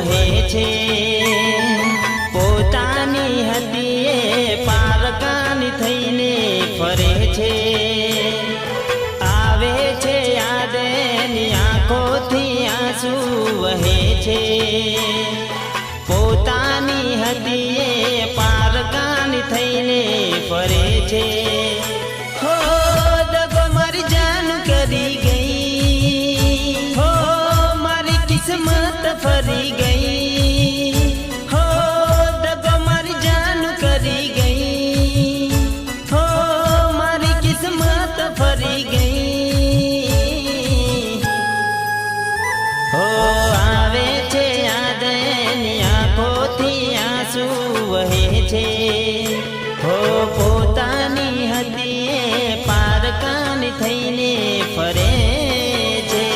વહે છે પોતાની હદીએ પારકાની થઈને ફરે છે આવે છે યાદ એની આંખોથી આંસુ વહે છે પોતાની હદીએ પારકાની થઈને ફરે છે હો દગો મારી જાન કરી ગઈ હો મારી કિસ્મત ફરી ગઈ હો દગો મારી જાન કરી ગઈ હો મારી કિસ્મત ફરી ગઈ હો આવે છે યાદ એની આંખોથી આંસુ વહે છે હો પોતાની હદીએ પારકાની થઈને ફરે છે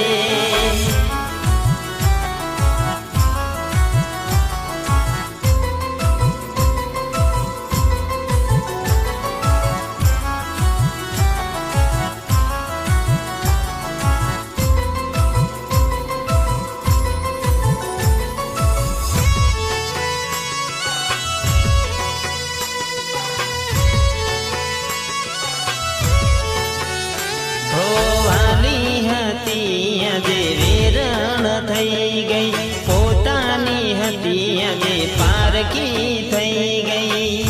થઈ ગઈ પોતાની હતી આજે પારકી થઈ ગઈ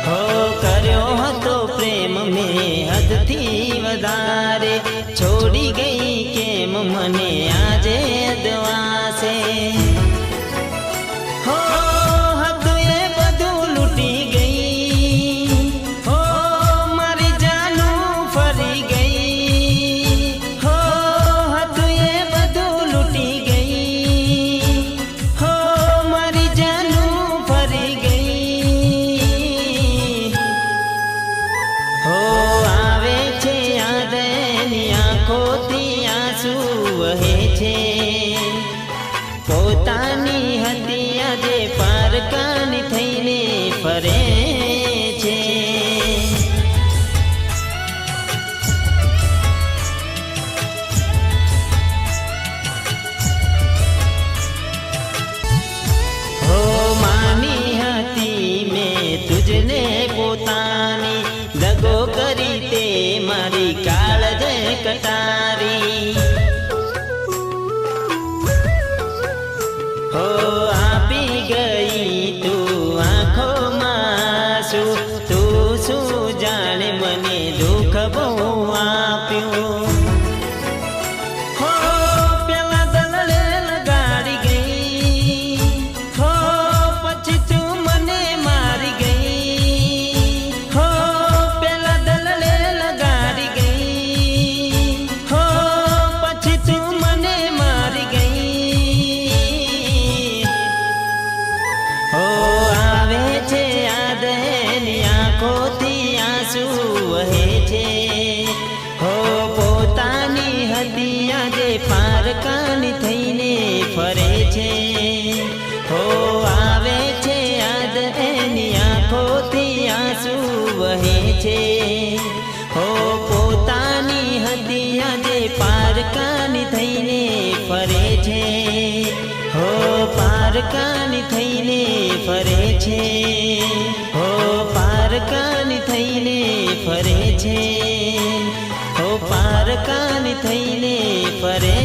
હો કર્યો હતો પ્રેમ મેં હદથી વધારે છોડી ગઈ કેમ મને આજે દવાસે હો હતું એ બધું લૂટી ગઈ હો મારી જાનું ફરી ગઈ વહે છે પોતાની હતી આજે પારકાની થઈને ફરે છે હો માની હતી મેં તુજને પોતાની દગો કરી તે મારી કાળજ કટારી હો આપી ગઈ તું આંખોમાં શું તું શું જાણે મને દુઃખ બહુ આપ્યું હો પેલા દલડે લગાડી ગઈ હો પછી તું મને મારી ગઈ હો પેલા દલડે લગાડી ગઈ હો પછી તું મને મારી ગઈ હો આવે છે યાદ એની આંખોથી આંસુ વહે છે હો પોતાની હતી આજે પારકાની થઈને ફરે છે હો આવે છે યાદ એની આંખોથી આંસુ વહે છે હો પોતાની હતી આજે પારકાની થઈને ફરે છે હો પારકાની થઈને ફરે છે હો પારકાની થઈને ફરે છે હો પારકાની થઈને ફરે